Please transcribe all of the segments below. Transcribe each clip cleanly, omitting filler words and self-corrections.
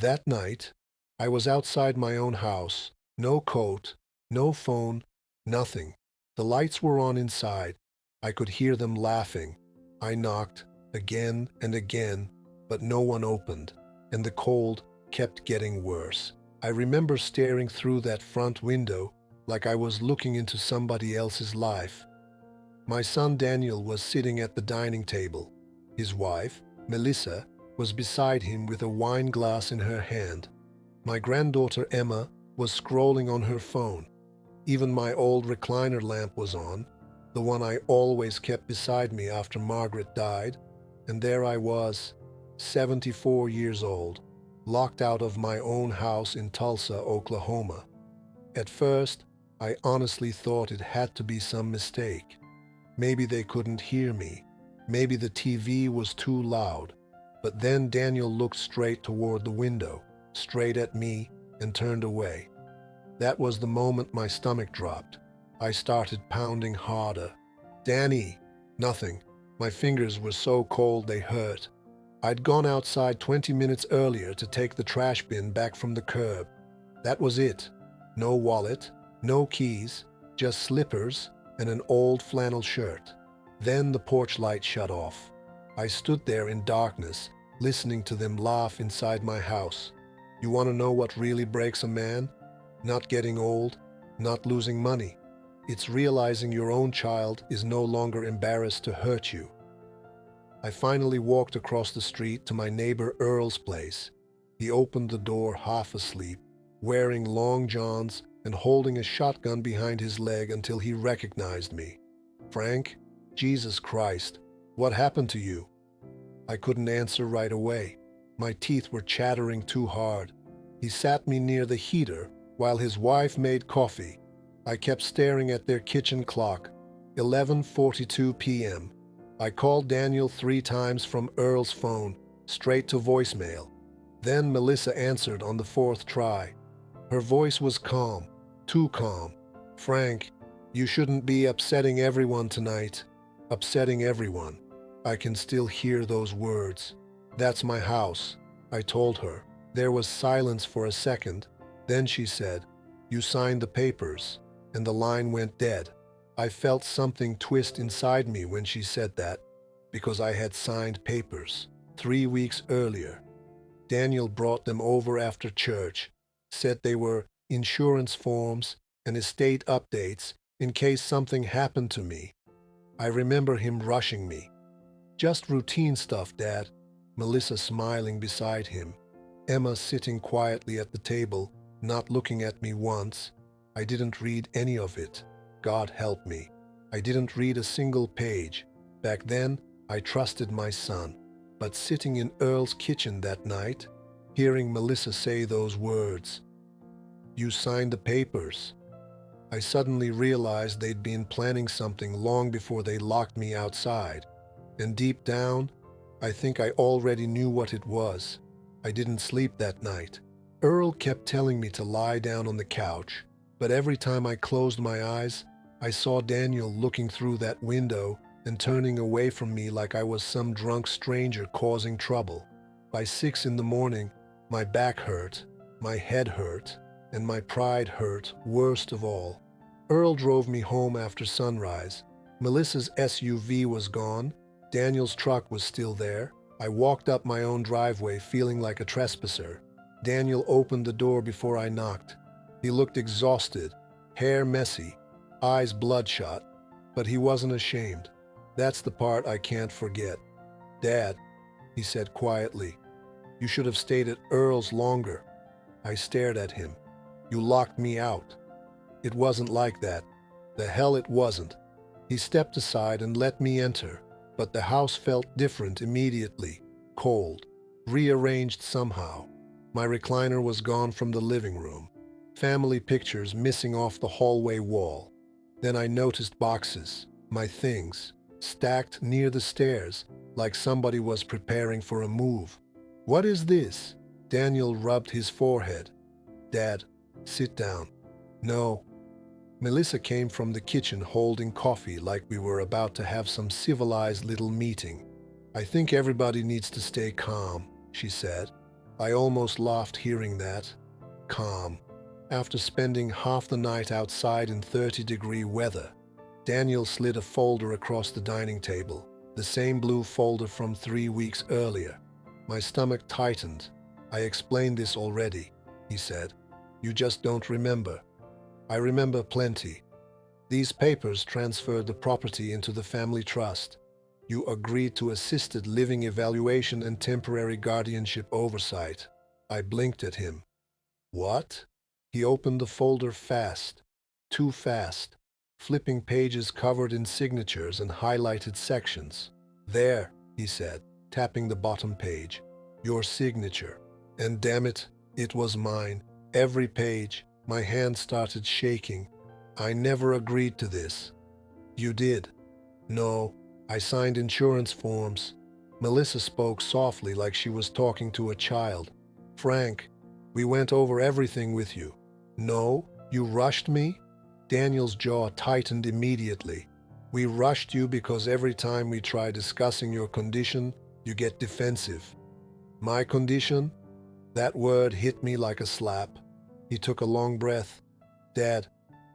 That night, I was outside my own house. No coat, no phone, nothing. The lights were on inside. I could hear them laughing. I knocked again and again, but no one opened, and the cold kept getting worse. I remember staring through that front window like I was looking into somebody else's life. My son Daniel was sitting at the dining table. His wife, Melissa, was beside him with a wine glass in her hand. My granddaughter Emma was scrolling on her phone. Even my old recliner lamp was on, the one I always kept beside me after Margaret died, and there I was, 74 years old, locked out of my own house in Tulsa, Oklahoma. At first, I honestly thought it had to be some mistake. Maybe they couldn't hear me. Maybe the TV was too loud. But then Daniel looked straight toward the window, straight at me, and turned away. That was the moment my stomach dropped. I started pounding harder. "Danny!" Nothing. My fingers were so cold they hurt. I'd gone outside 20 minutes earlier to take the trash bin back from the curb. That was it. No wallet, no keys, just slippers and an old flannel shirt. Then the porch light shut off. I stood there in darkness, listening to them laugh inside my house. You want to know what really breaks a man? Not getting old, not losing money. It's realizing your own child is no longer embarrassed to hurt you. I finally walked across the street to my neighbor Earl's place. He opened the door half asleep, wearing long johns and holding a shotgun behind his leg until he recognized me. "Frank, Jesus Christ, what happened to you?" I couldn't answer right away. My teeth were chattering too hard. He sat me near the heater while his wife made coffee. I kept staring at their kitchen clock. 11:42 p.m. I called Daniel 3 times from Earl's phone, straight to voicemail. Then Melissa answered on the 4th try. Her voice was calm, too calm. "Frank, you shouldn't be upsetting everyone tonight. Upsetting everyone." I can still hear those words. "That's my house," I told her. There was silence for a second. Then she said, "You signed the papers," and the line went dead. I felt something twist inside me when she said that, because I had signed papers 3 weeks earlier. Daniel brought them over after church, said they were insurance forms and estate updates in case something happened to me. I remember him rushing me. "Just routine stuff, Dad." Melissa smiling beside him. Emma sitting quietly at the table, not looking at me once. I didn't read any of it. God help me. I didn't read a single page. Back then, I trusted my son. But sitting in Earl's kitchen that night, hearing Melissa say those words, "You signed the papers," I suddenly realized they'd been planning something long before they locked me outside. And deep down, I think I already knew what it was. I didn't sleep that night. Earl kept telling me to lie down on the couch, but every time I closed my eyes, I saw Daniel looking through that window and turning away from me like I was some drunk stranger causing trouble. By 6 in the morning, my back hurt, my head hurt, and my pride hurt worst of all. Earl drove me home after sunrise. Melissa's SUV was gone. Daniel's truck was still there. I walked up my own driveway feeling like a trespasser. Daniel opened the door before I knocked. He looked exhausted, hair messy, eyes bloodshot, but he wasn't ashamed. That's the part I can't forget. "Dad," he said quietly, "you should have stayed at Earl's longer." I stared at him. "You locked me out." "It wasn't like that. The hell it wasn't." He stepped aside and let me enter. But the house felt different immediately, cold, rearranged somehow. My recliner was gone from the living room, family pictures missing off the hallway wall. Then I noticed boxes, my things, stacked near the stairs, like somebody was preparing for a move. "What is this?" Daniel rubbed his forehead. "Dad, sit down." "No." Melissa came from the kitchen holding coffee like we were about to have some civilized little meeting. "I think everybody needs to stay calm," she said. I almost laughed hearing that. Calm. After spending half the night outside in 30-degree weather, Daniel slid a folder across the dining table, the same blue folder from 3 weeks earlier. My stomach tightened. I explained this already, he said. You just don't remember. I remember plenty. These papers transferred the property into the family trust. You agreed to assisted living evaluation and temporary guardianship oversight. I blinked at him. What? He opened the folder fast. Too fast. Flipping pages covered in signatures and highlighted sections. There, he said, tapping the bottom page. Your signature. And damn it, it was mine. Every page. My hand started shaking. I never agreed to this. You did. No, I signed insurance forms. Melissa spoke softly like she was talking to a child. Frank, we went over everything with you. No, you rushed me? Daniel's jaw tightened immediately. We rushed you because every time we try discussing your condition, you get defensive. My condition? That word hit me like a slap. He took a long breath. Dad,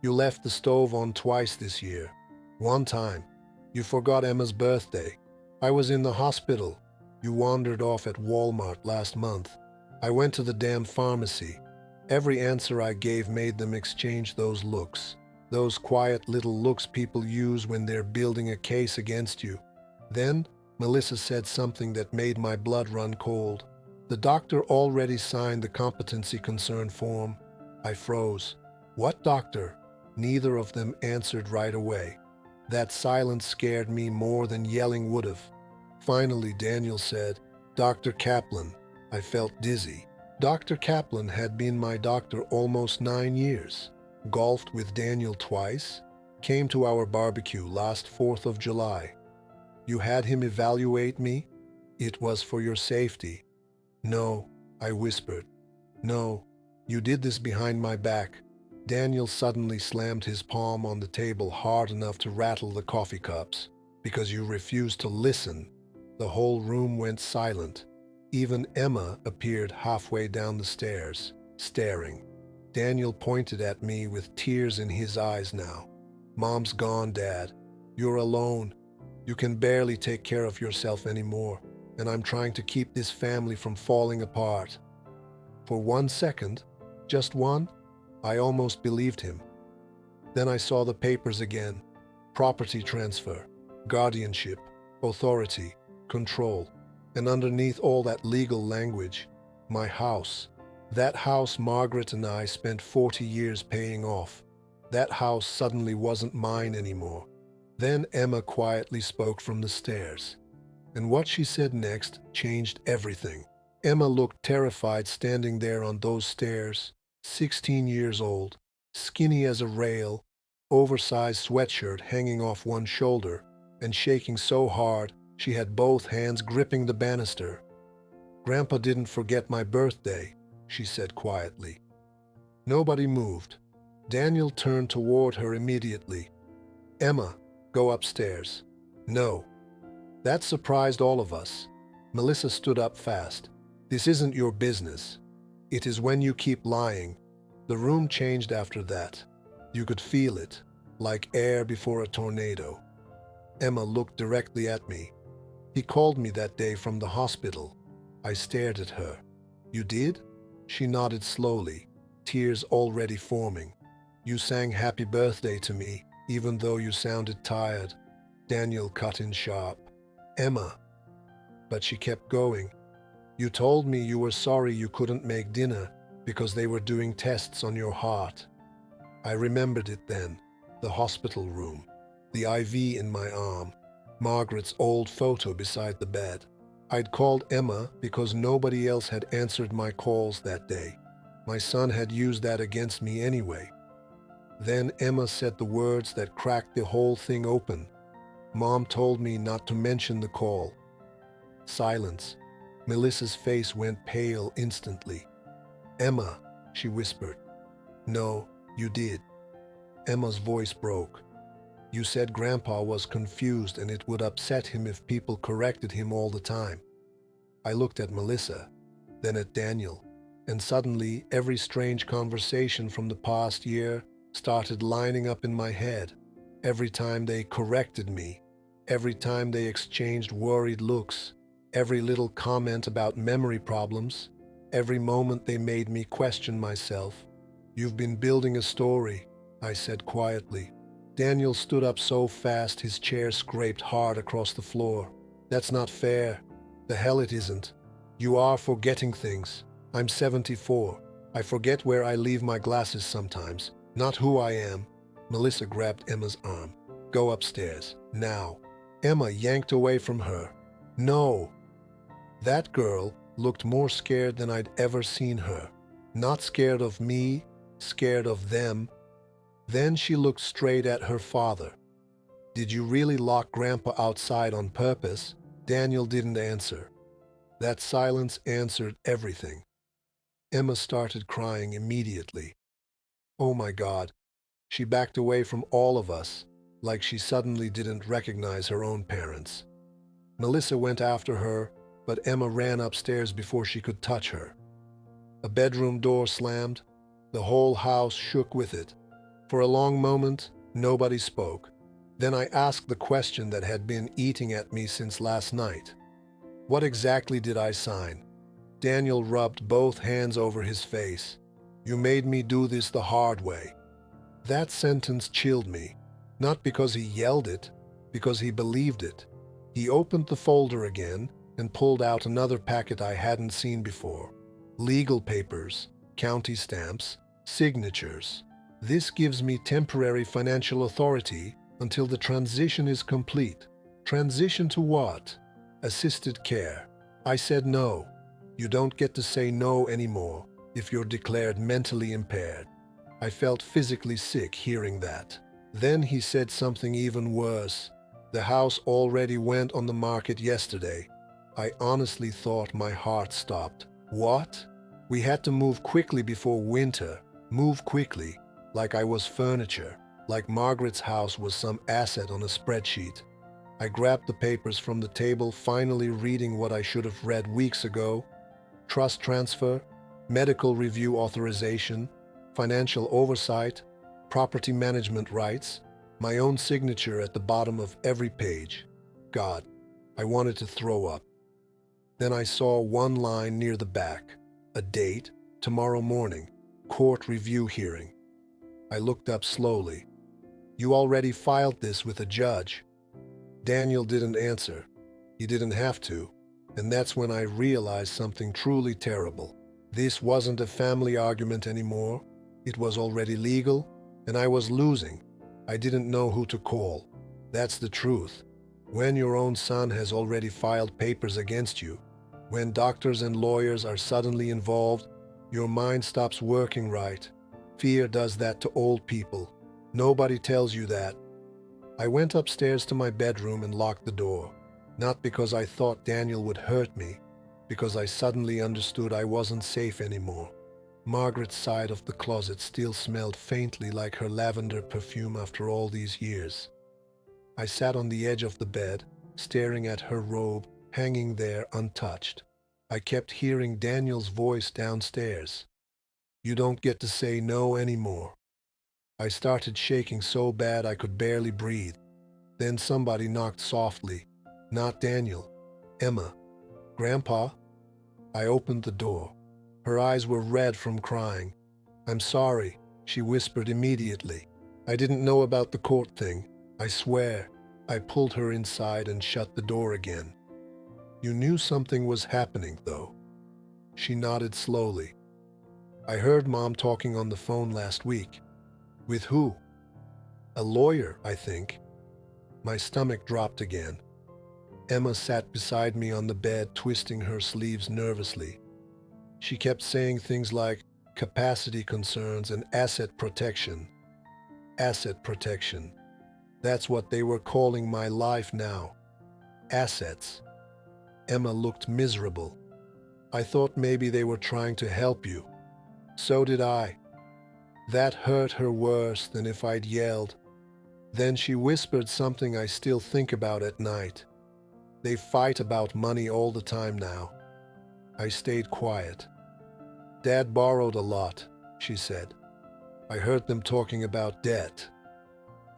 you left the stove on twice this year. One time, you forgot Emma's birthday. I was in the hospital. You wandered off at Walmart last month. I went to the damn pharmacy. Every answer I gave made them exchange those looks. Those quiet little looks people use when they're building a case against you. Then, Melissa said something that made my blood run cold. The doctor already signed the competency concern form. I froze. What doctor? Neither of them answered right away. That silence scared me more than yelling would have. Finally, Daniel said, Dr. Kaplan. I felt dizzy. Dr. Kaplan had been my doctor almost 9 years. Golfed with Daniel twice. Came to our barbecue last 4th of July. You had him evaluate me? It was for your safety. No, I whispered. No, you did this behind my back. Daniel suddenly slammed his palm on the table hard enough to rattle the coffee cups. Because you refused to listen. The whole room went silent. Even Emma appeared halfway down the stairs, staring. Daniel pointed at me with tears in his eyes now. Mom's gone, Dad. You're alone. You can barely take care of yourself anymore, and I'm trying to keep this family from falling apart. For 1 second, just one, I almost believed him. Then I saw the papers again. Property transfer, guardianship, authority, control. And underneath all that legal language, my house. That house Margaret and I spent 40 years paying off. That house suddenly wasn't mine anymore. Then Emma quietly spoke from the stairs. And what she said next changed everything. Emma looked terrified standing there on those stairs, 16 years old, skinny as a rail, oversized sweatshirt hanging off one shoulder, and shaking so hard she had both hands gripping the banister. Grandpa didn't forget my birthday, she said quietly. Nobody moved. Daniel turned toward her immediately. Emma, go upstairs. No. That surprised all of us. Melissa stood up fast. This isn't your business. It is when you keep lying. The room changed after that. You could feel it, like air before a tornado. Emma looked directly at me. He called me that day from the hospital. I stared at her. You did? She nodded slowly, tears already forming. You sang happy birthday to me, even though you sounded tired. Daniel cut in sharp. Emma. But she kept going. You told me you were sorry you couldn't make dinner because they were doing tests on your heart. I remembered it then, the hospital room, the IV in my arm, Margaret's old photo beside the bed. I'd called Emma because nobody else had answered my calls that day. My son had used that against me anyway. Then Emma said the words that cracked the whole thing open. Mom told me not to mention the call. Silence. Melissa's face went pale instantly. Emma, she whispered. No, you did. Emma's voice broke. You said Grandpa was confused and it would upset him if people corrected him all the time. I looked at Melissa. then at Daniel. And suddenly, every strange conversation from the past year started lining up in my head. Every time they corrected me, every time they exchanged worried looks, every little comment about memory problems, every moment they made me question myself. "You've been building a story," I said quietly. Daniel stood up so fast his chair scraped hard across the floor. "That's not fair." "The hell it isn't. You are forgetting things. I'm 74. I forget where I leave my glasses sometimes, not who I am." Melissa grabbed Emma's arm. "Go upstairs, now." Emma yanked away from her. "No." That girl looked more scared than I'd ever seen her. Not scared of me, scared of them. Then she looked straight at her father. "Did you really lock Grandpa outside on purpose?" Daniel didn't answer. That silence answered everything. Emma started crying immediately. Oh my God. She backed away from all of us, like she suddenly didn't recognize her own parents. Melissa went after her, but Emma ran upstairs before she could touch her. A bedroom door slammed. The whole house shook with it. For a long moment, nobody spoke. Then I asked the question that had been eating at me since last night. What exactly did I sign? Daniel rubbed both hands over his face. "You made me do this the hard way." That sentence chilled me, not because he yelled it, because he believed it. He opened the folder again and pulled out another packet I hadn't seen before. Legal papers, county stamps, signatures. "This gives me temporary financial authority until the transition is complete." Transition to what? Assisted care. I said no. You don't get to say no anymore if you're declared mentally impaired. I felt physically sick hearing that. Then he said something even worse. "The house already went on the market yesterday." I honestly thought my heart stopped. What? We had to move quickly before winter. Move quickly, like I was furniture, like Margaret's house was some asset on a spreadsheet. I grabbed the papers from the table, finally reading what I should have read weeks ago. Trust transfer, medical review authorization, financial oversight, property management rights, my own signature at the bottom of every page. God, I wanted to throw up. Then I saw one line near the back. A date, tomorrow morning, court review hearing. I looked up slowly. "You already filed this with a judge." Daniel didn't answer. He didn't have to. And that's when I realized something truly terrible. This wasn't a family argument anymore. It was already legal, and I was losing. I didn't know who to call. That's the truth. When your own son has already filed papers against you, when doctors and lawyers are suddenly involved, your mind stops working right. Fear does that to old people. Nobody tells you that. I went upstairs to my bedroom and locked the door. Not because I thought Daniel would hurt me, because I suddenly understood I wasn't safe anymore. Margaret's side of the closet still smelled faintly like her lavender perfume after all these years. I sat on the edge of the bed, staring at her robe hanging there untouched. I kept hearing Daniel's voice downstairs. "You don't get to say no anymore." I started shaking so bad I could barely breathe. Then somebody knocked softly. Not Daniel. Emma. "Grandpa?" I opened the door. Her eyes were red from crying. "I'm sorry," she whispered immediately. "I didn't know about the court thing. I swear." I pulled her inside and shut the door again. "You knew something was happening, though." She nodded slowly. "I heard Mom talking on the phone last week." "With who?" "A lawyer, I think." My stomach dropped again. Emma sat beside me on the bed, twisting her sleeves nervously. She kept saying things like capacity concerns and asset protection. Asset protection. That's what they were calling my life now. Assets. Emma looked miserable. "I thought maybe they were trying to help you." "So did I." That hurt her worse than if I'd yelled. Then she whispered something I still think about at night. "They fight about money all the time now." I stayed quiet. Dad borrowed a lot, she said. I heard them talking about debt.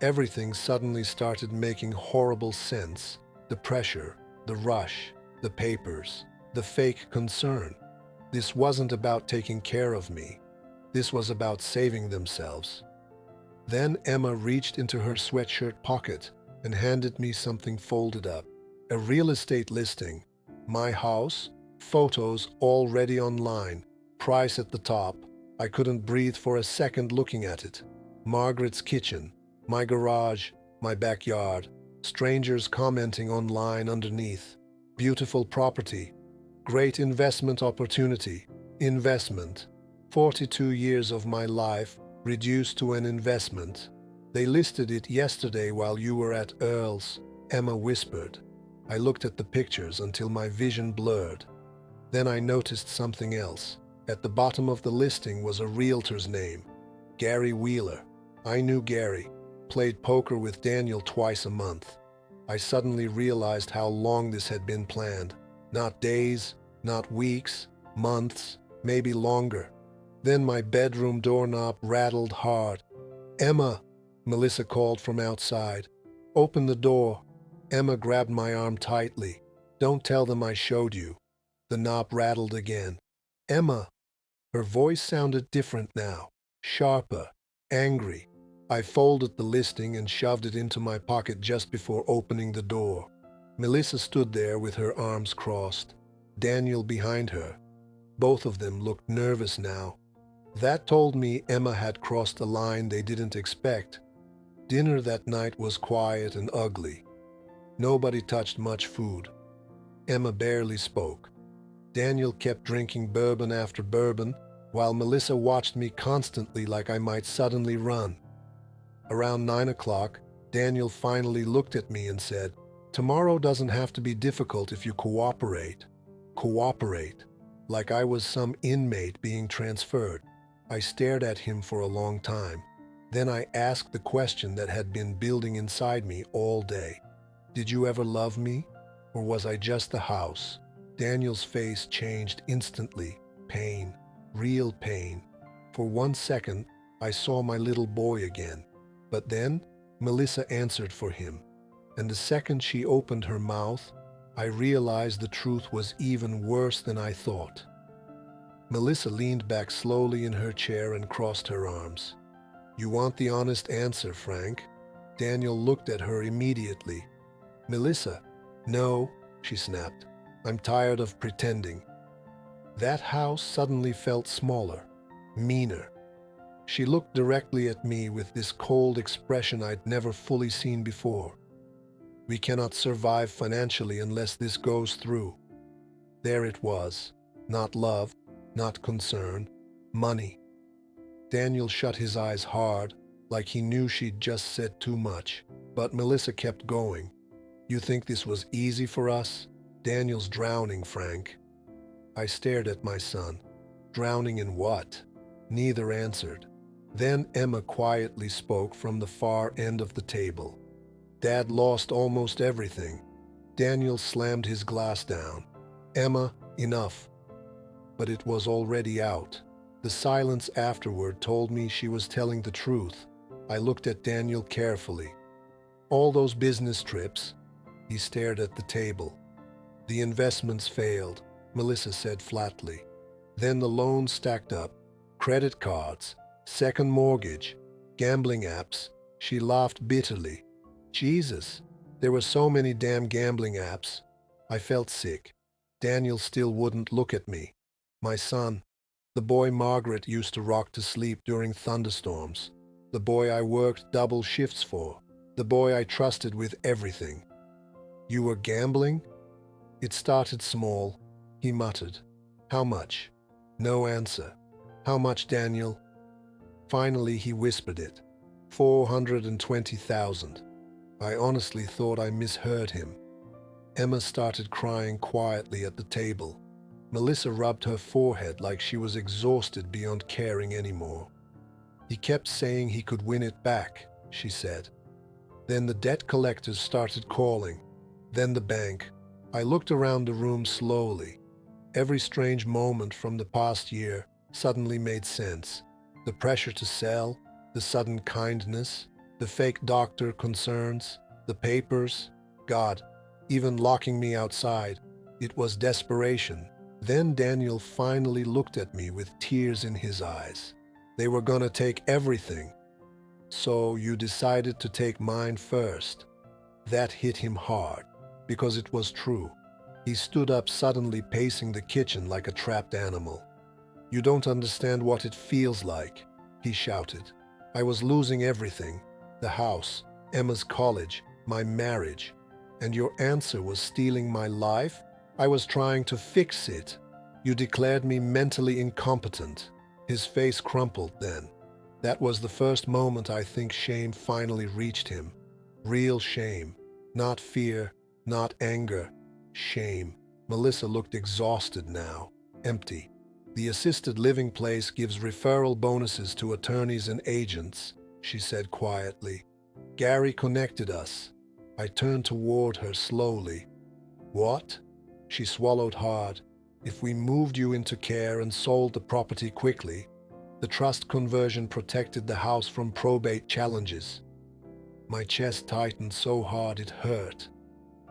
Everything suddenly started making horrible sense. The pressure, the rush, the papers, the fake concern. This wasn't about taking care of me. This was about saving themselves. Then Emma reached into her sweatshirt pocket and handed me something folded up. A real estate listing. My house, photos already online, price at the top. I couldn't breathe for a second looking at it. Margaret's kitchen, my garage, my backyard, strangers commenting online underneath. Beautiful property, great investment opportunity, investment. 42 years of my life reduced to an investment. They listed it yesterday while you were at Earl's, Emma whispered. I looked at the pictures until my vision blurred. Then I noticed something else. At the bottom of the listing was a realtor's name, Gary Wheeler. I knew Gary, played poker with Daniel twice a month. I suddenly realized how long this had been planned. Not days, not weeks, months, maybe longer. Then my bedroom doorknob rattled hard. "Emma," Melissa called from outside. "Open the door." Emma grabbed my arm tightly. "Don't tell them I showed you." The knob rattled again. "Emma." Her voice sounded different now, sharper, angry. I folded the listing and shoved it into my pocket just before opening the door. Melissa stood there with her arms crossed, Daniel behind her. Both of them looked nervous now. That told me Emma had crossed a line they didn't expect. Dinner that night was quiet and ugly. Nobody touched much food. Emma barely spoke. Daniel kept drinking bourbon after bourbon, while Melissa watched me constantly like I might suddenly run. Around 9 o'clock, Daniel finally looked at me and said, "Tomorrow doesn't have to be difficult if you cooperate." Cooperate. Like I was some inmate being transferred. I stared at him for a long time. Then I asked the question that had been building inside me all day. "Did you ever love me? Or was I just the house?" Daniel's face changed instantly. Pain. Real pain. For 1 second, I saw my little boy again. But then, Melissa answered for him. And the second she opened her mouth, I realized the truth was even worse than I thought. Melissa leaned back slowly in her chair and crossed her arms. "You want the honest answer, Frank?" Daniel looked at her immediately. "Melissa." "No," she snapped. "I'm tired of pretending." That house suddenly felt smaller, meaner. She looked directly at me with this cold expression I'd never fully seen before. "We cannot survive financially unless this goes through." There it was. Not love, not concern, money. Daniel shut his eyes hard, like he knew she'd just said too much. But Melissa kept going. "You think this was easy for us? Daniel's drowning, Frank." I stared at my son. Drowning in what? Neither answered. Then Emma quietly spoke from the far end of the table. "Dad lost almost everything." Daniel slammed his glass down. "Emma, enough." But it was already out. The silence afterward told me she was telling the truth. I looked at Daniel carefully. "All those business trips." He stared at the table. "The investments failed," Melissa said flatly. "Then the loans stacked up. Credit cards, second mortgage, gambling apps." She laughed bitterly. "Jesus, there were so many damn gambling apps." I felt sick. Daniel still wouldn't look at me. My son, the boy Margaret used to rock to sleep during thunderstorms, the boy I worked double shifts for, the boy I trusted with everything. "You were gambling?" "It started small," he muttered. "How much?" No answer. "How much, Daniel?" Finally he whispered it. 420,000. I honestly thought I misheard him. Emma started crying quietly at the table. Melissa rubbed her forehead like she was exhausted beyond caring anymore. "He kept saying he could win it back," she said. Then the debt collectors started calling. Then the bank. I looked around the room slowly. Every strange moment from the past year suddenly made sense. The pressure to sell, the sudden kindness, the fake doctor concerns, the papers. God, even locking me outside. It was desperation. Then Daniel finally looked at me with tears in his eyes. They were gonna take everything. So you decided to take mine first. That hit him hard, because it was true. He stood up suddenly, pacing the kitchen like a trapped animal. "You don't understand what it feels like," he shouted. "I was losing everything. The house, Emma's college, my marriage. And your answer was stealing my life? I was trying to fix it. You declared me mentally incompetent." His face crumpled then. That was the first moment I think shame finally reached him. Real shame. Not fear, not anger. Shame. Melissa looked exhausted now, empty. "The assisted living place gives referral bonuses to attorneys and agents," she said quietly. "Gary connected us." I turned toward her slowly. "What?" She swallowed hard. "If we moved you into care and sold the property quickly, the trust conversion protected the house from probate challenges." My chest tightened so hard it hurt.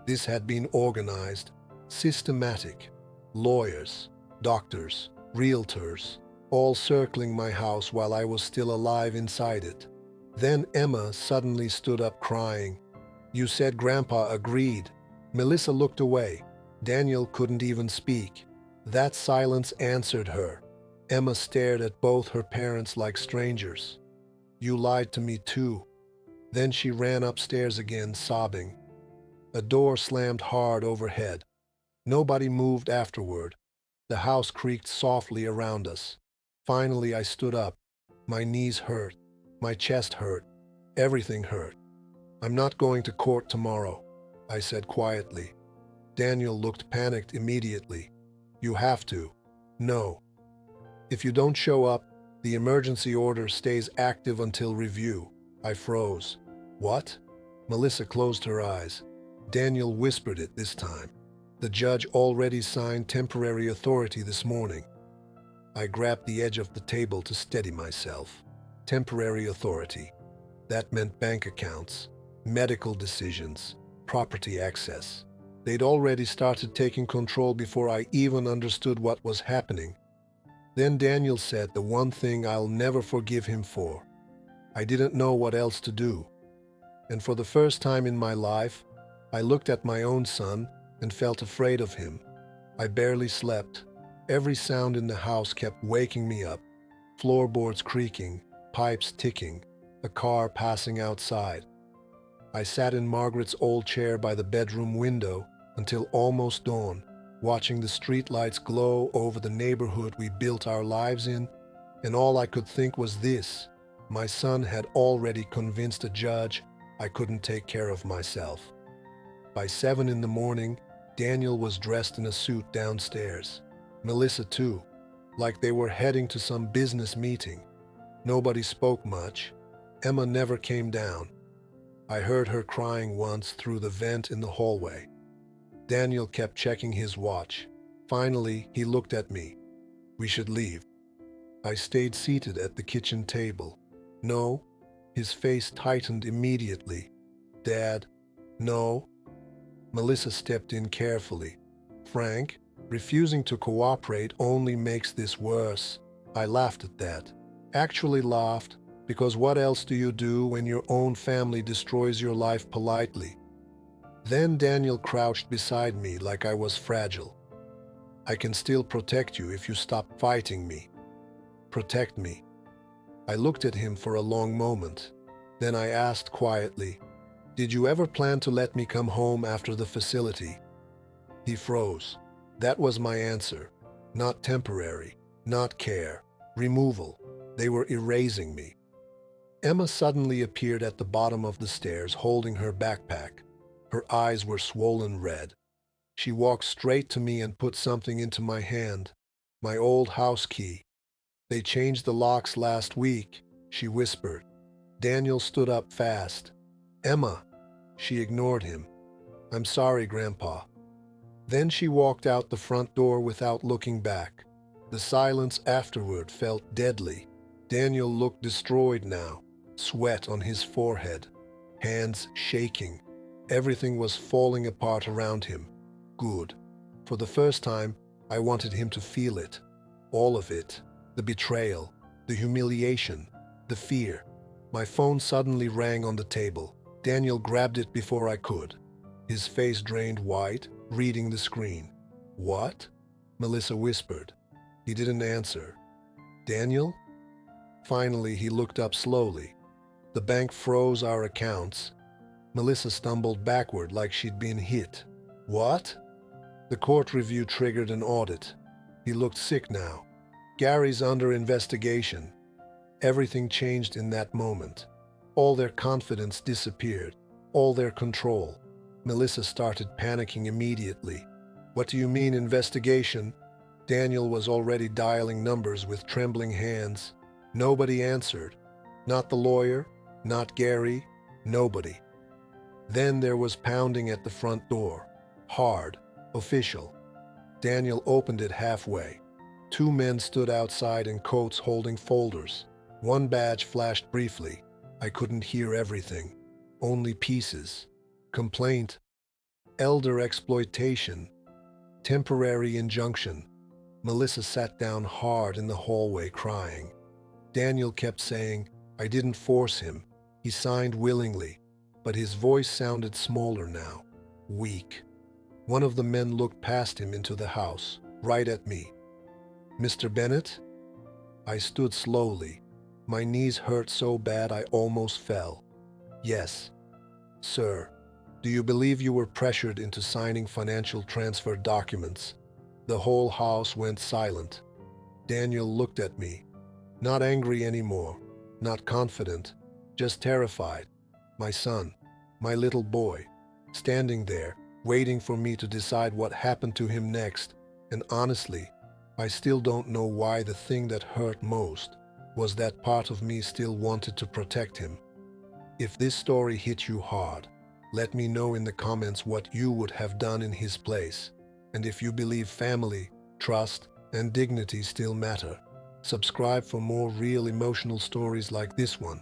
This had been organized, systematic. Lawyers, doctors, realtors, all circling my house while I was still alive inside it. Then Emma suddenly stood up crying. "You said Grandpa agreed." Melissa looked away. Daniel couldn't even speak. That silence answered her. Emma stared at both her parents like strangers. "You lied to me too." Then she ran upstairs again, sobbing. A door slammed hard overhead. Nobody moved afterward. The house creaked softly around us. Finally, I stood up. My knees hurt. My chest hurt. Everything hurt. "I'm not going to court tomorrow," I said quietly. Daniel looked panicked immediately. "You have to." "No. If you don't show up, the emergency order stays active until review." I froze. "What?" Melissa closed her eyes. Daniel whispered it this time. "The judge already signed temporary authority this morning." I grabbed the edge of the table to steady myself. Temporary authority. That meant bank accounts, medical decisions, property access. They'd already started taking control before I even understood what was happening. Then Daniel said the one thing I'll never forgive him for. I didn't know what else to do. And for the first time in my life, I looked at my own son and felt afraid of him. I barely slept. Every sound in the house kept waking me up. Floorboards creaking, pipes ticking, a car passing outside. I sat in Margaret's old chair by the bedroom window until almost dawn, watching the streetlights glow over the neighborhood we built our lives in, and all I could think was this: my son had already convinced a judge I couldn't take care of myself. By 7 in the morning, Daniel was dressed in a suit downstairs. Melissa too, like they were heading to some business meeting. Nobody spoke much. Emma never came down. I heard her crying once through the vent in the hallway. Daniel kept checking his watch. Finally, he looked at me. "We should leave." I stayed seated at the kitchen table. "No." His face tightened immediately. "Dad, no." Melissa stepped in carefully. "Frank, refusing to cooperate only makes this worse." I laughed at that. Actually laughed, because what else do you do when your own family destroys your life politely? Then Daniel crouched beside me like I was fragile. "I can still protect you if you stop fighting me." "Protect me." I looked at him for a long moment. Then I asked quietly, "Did you ever plan to let me come home after the facility?" He froze. That was my answer. Not temporary, not care, removal. They were erasing me. Emma suddenly appeared at the bottom of the stairs holding her backpack. Her eyes were swollen red. She walked straight to me and put something into my hand. My old house key. "They changed the locks last week," she whispered. Daniel stood up fast. "Emma." She ignored him. "I'm sorry, Grandpa." Then she walked out the front door without looking back. The silence afterward felt deadly. Daniel looked destroyed now, sweat on his forehead, hands shaking. Everything was falling apart around him. Good. For the first time, I wanted him to feel it. All of it. The betrayal, the humiliation, the fear. My phone suddenly rang on the table. Daniel grabbed it before I could. His face drained white, reading the screen. "What?" Melissa whispered. He didn't answer. "Daniel?" Finally, he looked up slowly. "The bank froze our accounts." Melissa stumbled backward like she'd been hit. "What?" The court review triggered an audit. He looked sick now. "Gary's under investigation." Everything changed in that moment. All their confidence disappeared. All their control. Melissa started panicking immediately. "What do you mean, investigation?" Daniel was already dialing numbers with trembling hands. Nobody answered. Not the lawyer, not Gary, nobody. Then there was pounding at the front door. Hard, official. Daniel opened it halfway. Two men stood outside in coats holding folders. One badge flashed briefly. I couldn't hear everything. Only pieces. Complaint. Elder exploitation. Temporary injunction. Melissa sat down hard in the hallway crying. Daniel kept saying, "I didn't force him. He signed willingly." But his voice sounded smaller now. Weak. One of the men looked past him into the house, right at me. "Mr. Bennett?" I stood slowly. My knees hurt so bad I almost fell. "Yes, sir." "Do you believe you were pressured into signing financial transfer documents?" The whole house went silent. Daniel looked at me. Not angry anymore, not confident, just terrified. My son, my little boy, standing there, waiting for me to decide what happened to him next. And honestly, I still don't know why. The thing that hurt most was that part of me still wanted to protect him. If this story hit you hard, let me know in the comments what you would have done in his place. And if you believe family, trust, and dignity still matter, subscribe for more real emotional stories like this one.